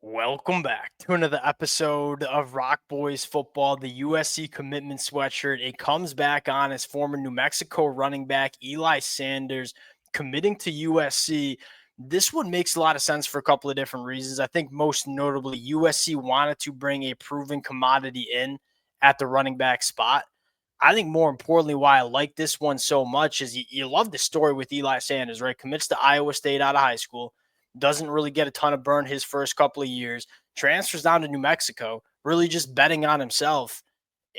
Welcome back to another episode of Rock Boys Football, the USC commitment sweatshirt. It comes back on as former New Mexico running back Eli Sanders committing to USC. This one makes a lot of sense for a couple of different reasons. I think most notably, USC wanted to bring a proven commodity in at the running back spot. I think more importantly, why I like this one so much is you love the story with Eli Sanders, right? Commits to Iowa State out of high school, doesn't really get a ton of burn his first couple of years, transfers down to New Mexico, really just betting on himself,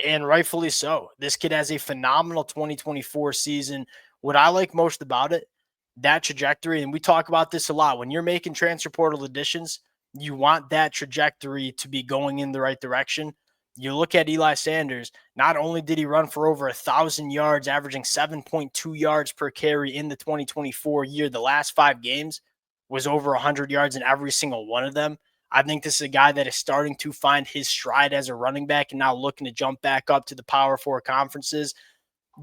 and rightfully so. This kid has a phenomenal 2024 season. What I like most about it, that trajectory, and we talk about this a lot. When you're making transfer portal additions, you want that trajectory to be going in the right direction. You look at Eli Sanders, not only did he run for over 1,000 yards, averaging 7.2 yards per carry in the 2024 year, the last 5 games was over 100 yards in every single one of them. I think this is a guy that is starting to find his stride as a running back and now looking to jump back up to the Power Four conferences.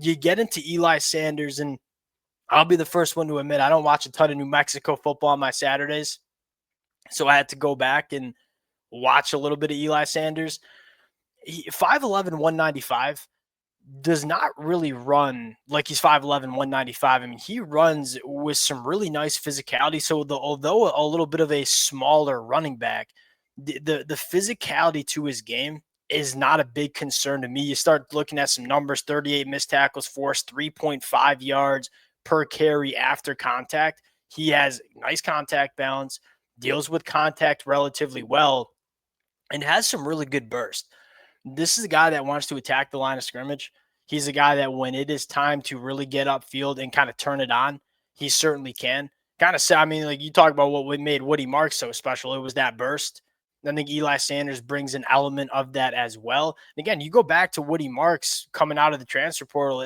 You get into Eli Sanders, and I'll be the first one to admit I don't watch a ton of New Mexico football on my Saturdays. So I had to go back and watch a little bit of Eli Sanders. 5'11, 195 does not really run like he's 5'11, 195. I mean, he runs with some really nice physicality. So although a little bit of a smaller running back, the physicality to his game is not a big concern to me. You start looking at some numbers: 38 missed tackles forced, 3.5 yards per carry after contact. He has nice contact balance, deals with contact relatively well, and has some really good burst. This is a guy that wants to attack the line of scrimmage. He's a guy that when it is time to really get upfield and kind of turn it on, he certainly can. Kind of, I mean, like you talk about what made Woody Marks so special. It was that burst. I think Eli Sanders brings an element of that as well. And again, you go back to Woody Marks coming out of the transfer portal.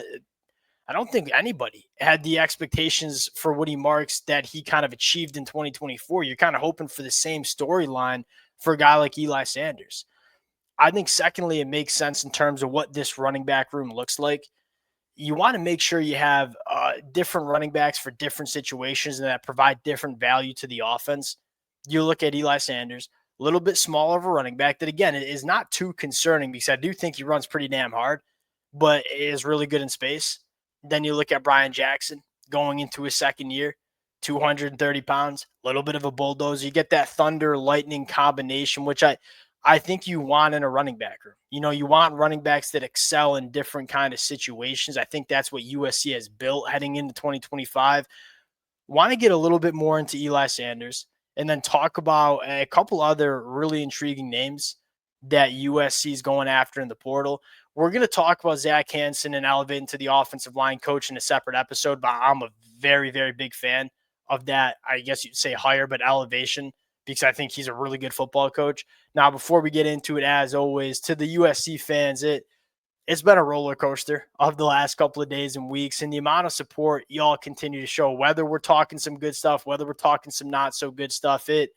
I don't think anybody had the expectations for Woody Marks that he kind of achieved in 2024. You're kind of hoping for the same storyline for a guy like Eli Sanders. I think, secondly, it makes sense in terms of what this running back room looks like. You want to make sure you have different running backs for different situations and that provide different value to the offense. You look at Eli Sanders, a little bit smaller of a running back that, again, is not too concerning because I do think he runs pretty damn hard, but is really good in space. Then you look at Brian Jackson going into his second year, 230 pounds, a little bit of a bulldozer. You get that thunder lightning combination, which I think you want in a running back room. You know, you want running backs that excel in different kind of situations. I think that's what USC has built heading into 2025. Want to get a little bit more into Eli Sanders and then talk about a couple other really intriguing names that USC is going after in the portal. We're going to talk about Zach Hanson and elevate into the offensive line coach in a separate episode, but I'm a very, very big fan of that. I guess you'd say higher, but elevation, because I think he's a really good football coach. Now, before we get into it, as always, to the USC fans, it's been a roller coaster of the last couple of days and weeks, and the amount of support y'all continue to show, whether we're talking some good stuff, whether we're talking some not so good stuff, it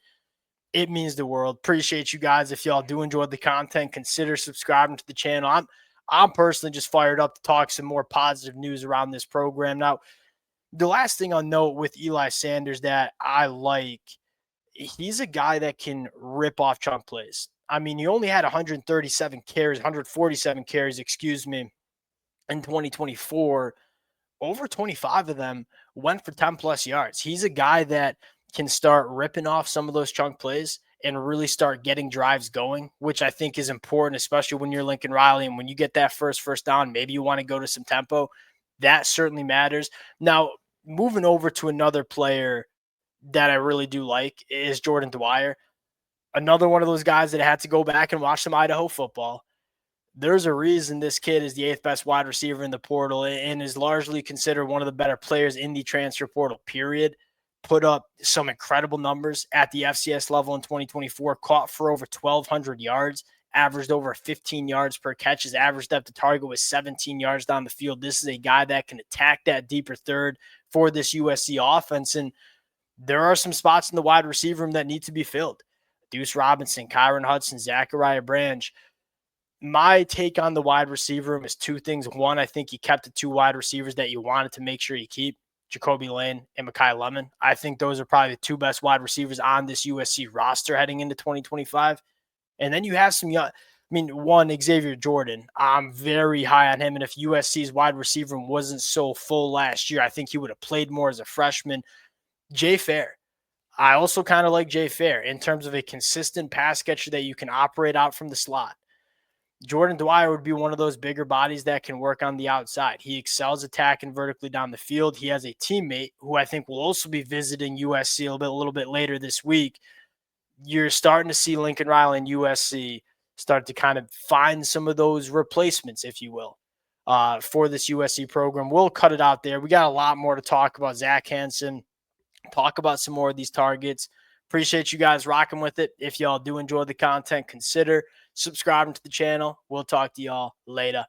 means the world. Appreciate you guys. If y'all do enjoy the content, consider subscribing to the channel. I'm personally just fired up to talk some more positive news around this program. Now, the last thing I'll note with Eli Sanders that I like, he's a guy that can rip off chunk plays. I mean, he only had 147 carries, excuse me, in 2024. Over 25 of them went for 10 plus yards. He's a guy that can start ripping off some of those chunk plays and really start getting drives going, which I think is important, especially when you're Lincoln Riley. And when you get that first down, maybe you want to go to some tempo. That certainly matters. Now, moving over to another player that I really do like is Jordan Dwyer. Another one of those guys that had to go back and watch some Idaho football. There's a reason this kid is the eighth best wide receiver in the portal and is largely considered one of the better players in the transfer portal, period. Put up some incredible numbers at the FCS level in 2024, caught for over 1,200 yards, averaged over 15 yards per catch. His average depth of target was 17 yards down the field. This is a guy that can attack that deeper third for this USC offense. And there are some spots in the wide receiver room that need to be filled. Deuce Robinson, Kyron Hudson, Zachariah Branch. My take on the wide receiver room is two things. One, I think you kept the two wide receivers that you wanted to make sure you keep. Jacoby Lane and Mekhi Lemon. I think those are probably the two best wide receivers on this USC roster heading into 2025. And then you have some young, one, Xavier Jordan. I'm very high on him. And if USC's wide receiver wasn't so full last year, I think he would have played more as a freshman. Jay Fair. I also kind of like Jay Fair in terms of a consistent pass catcher that you can operate out from the slot. Jordan Dwyer would be one of those bigger bodies that can work on the outside. He excels attacking vertically down the field. He has a teammate who I think will also be visiting USC a little bit later this week. You're starting to see Lincoln Riley and USC start to kind of find some of those replacements, if you will, for this USC program. We'll cut it out there. We got a lot more to talk about. Zach Hanson, talk about some more of these targets. Appreciate you guys rocking with it. If y'all do enjoy the content, consider subscribing to the channel. We'll talk to y'all later.